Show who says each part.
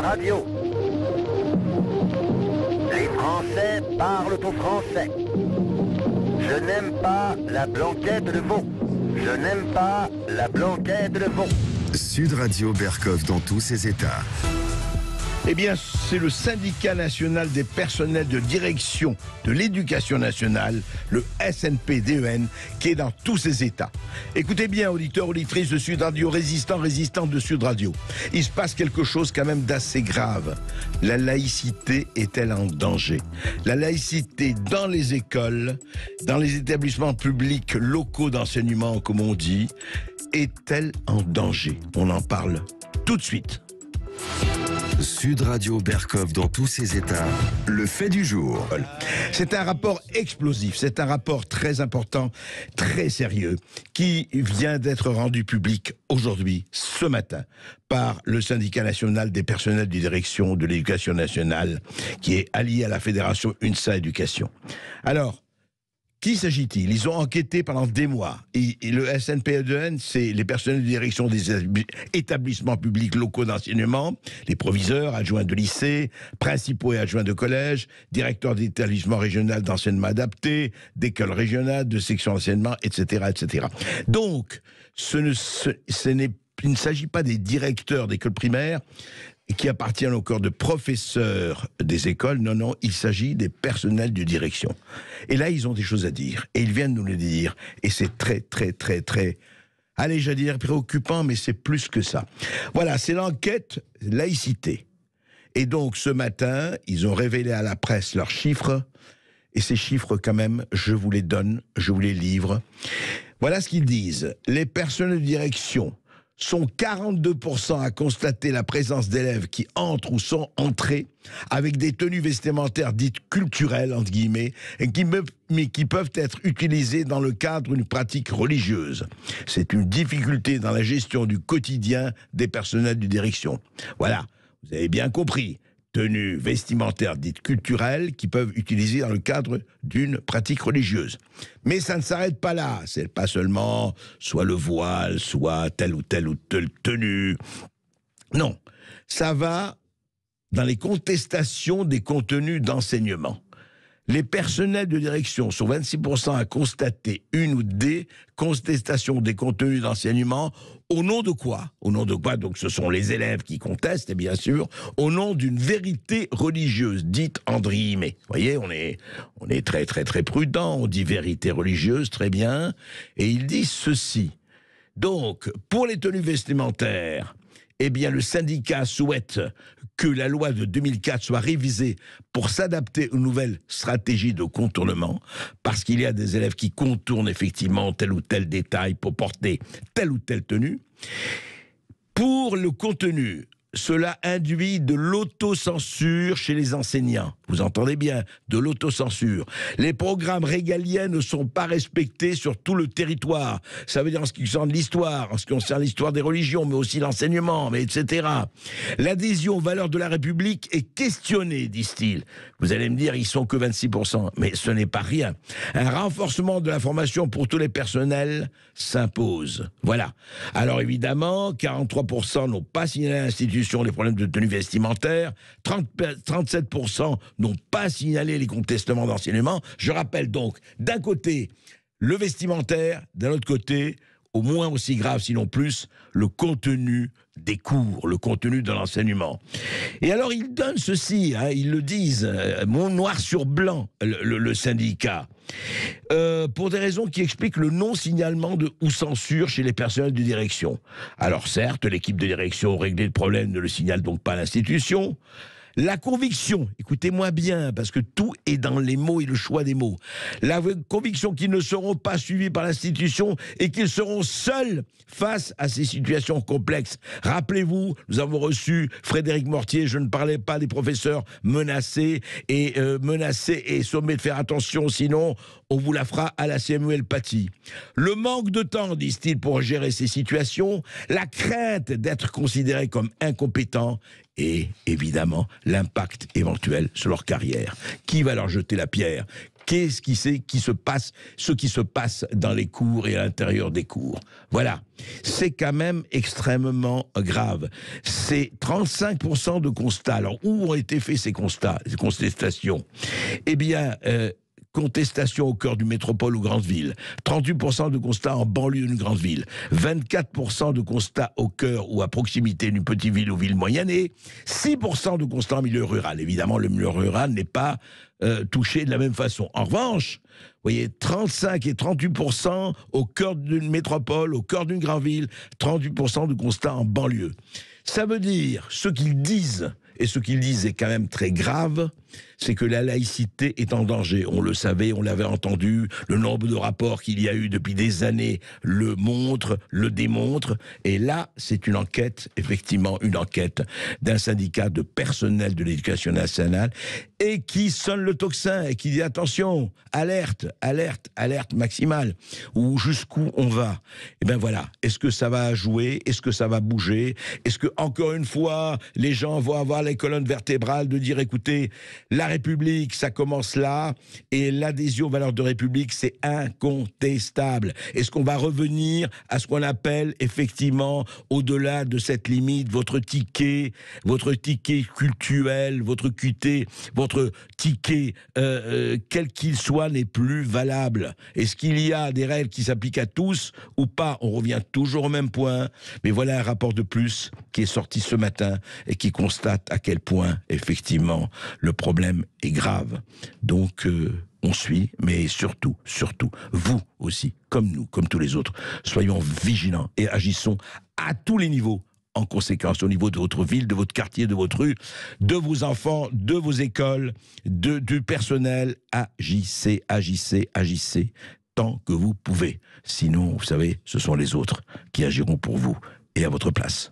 Speaker 1: Radio. Les Français parlent au français. Je n'aime pas la blanquette de veau. Je n'aime pas la blanquette de veau.
Speaker 2: Sud Radio Berkov dans tous ses états.
Speaker 3: Eh bien, c'est le syndicat national des personnels de direction de l'éducation nationale, le SNPDEN, qui est dans tous ses états. Écoutez bien, auditeurs, auditrices de Sud Radio, résistantes de Sud Radio. Il se passe quelque chose quand même d'assez grave. La laïcité est-elle en danger? La laïcité dans les écoles, dans les établissements publics locaux d'enseignement, comme on dit, est-elle en danger? On en parle tout de suite.
Speaker 2: Sud Radio Berkov dans tous ses états. Le fait du jour.
Speaker 3: C'est un rapport explosif, c'est un rapport très important, très sérieux, qui vient d'être rendu public aujourd'hui, ce matin, par le syndicat national des personnels de direction de l'éducation nationale, qui est allié à la fédération UNSA Éducation. Alors, qui s'agit-il? Ils ont enquêté pendant des mois. Et le SNPDEN, c'est les personnels de direction des établissements publics locaux d'enseignement, les proviseurs, adjoints de lycée, principaux et adjoints de collège, directeurs d'établissements régionaux d'enseignement adapté, d'écoles régionales, de sections d'enseignement, etc., etc. Donc, il ne s'agit pas des directeurs d'écoles primaires qui appartiennent au corps de professeurs des écoles. Non, non, il s'agit des personnels de direction. Et là, ils ont des choses à dire. Et ils viennent nous le dire. Et c'est très, très, très, très... Allez, j'allais dire préoccupant, mais c'est plus que ça. Voilà, c'est l'enquête laïcité. Et donc, ce matin, ils ont révélé à la presse leurs chiffres. Et ces chiffres, quand même, je vous les donne, je vous les livre. Voilà ce qu'ils disent. Les personnels de direction sont 42% à constater la présence d'élèves qui entrent ou sont entrés avec des tenues vestimentaires dites culturelles, entre guillemets, et qui peuvent être utilisées dans le cadre d'une pratique religieuse. C'est une difficulté dans la gestion du quotidien des personnels de direction. Voilà, vous avez bien compris. Tenues vestimentaires dites culturelles qui peuvent utiliser dans le cadre d'une pratique religieuse. Mais ça ne s'arrête pas là. C'est pas seulement soit le voile, soit telle ou telle tenue. Non, ça va dans les contestations des contenus d'enseignement. Les personnels de direction sont 26% à constater une ou des contestations des contenus d'enseignement. Au nom de quoi? Au nom de quoi? Donc ce sont les élèves qui contestent, et bien sûr, au nom d'une vérité religieuse, dite entre guillemets. Vous voyez, on est très très très prudent, on dit vérité religieuse, très bien, et ils disent ceci. Donc, pour les tenues vestimentaires, eh bien, le syndicat souhaite que la loi de 2004 soit révisée pour s'adapter aux nouvelles stratégies de contournement, parce qu'il y a des élèves qui contournent effectivement tel ou tel détail pour porter telle ou telle tenue. Pour le contenu, cela induit de l'autocensure chez les enseignants. Vous entendez bien, de l'autocensure. Les programmes régaliens ne sont pas respectés sur tout le territoire. Ça veut dire en ce qui concerne l'histoire, en ce qui concerne l'histoire des religions, mais aussi l'enseignement, mais etc. L'adhésion aux valeurs de la République est questionnée, disent-ils. Vous allez me dire, ils sont que 26%, mais ce n'est pas rien. Un renforcement de la formation pour tous les personnels s'impose. Voilà. Alors évidemment, 43% n'ont pas signalé à l'institution les problèmes de tenue vestimentaire, 37% n'ont pas signalé les contestements d'enseignement. Je rappelle donc, d'un côté, le vestimentaire, d'un autre côté, au moins aussi grave, sinon plus, le contenu des cours, le contenu de l'enseignement. Et alors, ils donnent ceci, hein, ils le disent, noir sur blanc, le syndicat, pour des raisons qui expliquent le non-signalement ou censure chez les personnels de direction. Alors certes, l'équipe de direction réglé le problème ne le signale donc pas à l'institution. La conviction, écoutez-moi bien, parce que tout est dans les mots et le choix des mots. La conviction qu'ils ne seront pas suivis par l'institution et qu'ils seront seuls face à ces situations complexes. Rappelez-vous, nous avons reçu Frédéric Mortier, je ne parlais pas des professeurs menacés et sommés de faire attention, sinon on vous la fera à la Samuel Paty. Le manque de temps, disent-ils, pour gérer ces situations, la crainte d'être considéré comme incompétent et évidemment l'impact éventuel sur leur carrière. Qui va leur jeter la pierre? Qu'est-ce qui se passe, ce qui se passe dans les cours et à l'intérieur des cours. Voilà. C'est quand même extrêmement grave. C'est 35% de constats. Alors, où ont été faits ces constats, ces contestations? Eh bien, contestation au cœur d'une métropole ou grande ville, 38% de constats en banlieue d'une grande ville, 24% de constats au cœur ou à proximité d'une petite ville ou ville moyenne et 6% de constats en milieu rural. Évidemment, le milieu rural n'est pas touché de la même façon. En revanche, vous voyez, 35 et 38% au cœur d'une métropole, au cœur d'une grande ville, 38% de constats en banlieue. Ça veut dire, ce qu'ils disent, et ce qu'ils disent est quand même très grave, c'est que la laïcité est en danger. On le savait, on l'avait entendu, le nombre de rapports qu'il y a eu depuis des années le montre, le démontre, et là, c'est une enquête, effectivement, une enquête d'un syndicat de personnel de l'éducation nationale, et qui sonne le tocsin, et qui dit attention, alerte, alerte, alerte maximale, ou jusqu'où on va. Et bien voilà, est-ce que ça va jouer? Est-ce que ça va bouger? Est-ce que, encore une fois, les gens vont avoir les colonnes vertébrales de dire, écoutez, la République, ça commence là, et l'adhésion aux valeurs de République, c'est incontestable. Est-ce qu'on va revenir à ce qu'on appelle, effectivement, au-delà de cette limite, votre ticket cultuel, votre QT, votre ticket, quel qu'il soit, n'est plus valable. Est-ce qu'il y a des règles qui s'appliquent à tous ou pas? On revient toujours au même point, mais voilà un rapport de plus qui est sorti ce matin et qui constate à quel point, effectivement, le problème est grave. Donc, on suit, mais surtout, vous aussi, comme nous, comme tous les autres, soyons vigilants et agissons à tous les niveaux, en conséquence, au niveau de votre ville, de votre quartier, de votre rue, de vos enfants, de vos écoles, du personnel. Agissez, agissez, agissez, tant que vous pouvez. Sinon, vous savez, ce sont les autres qui agiront pour vous et à votre place.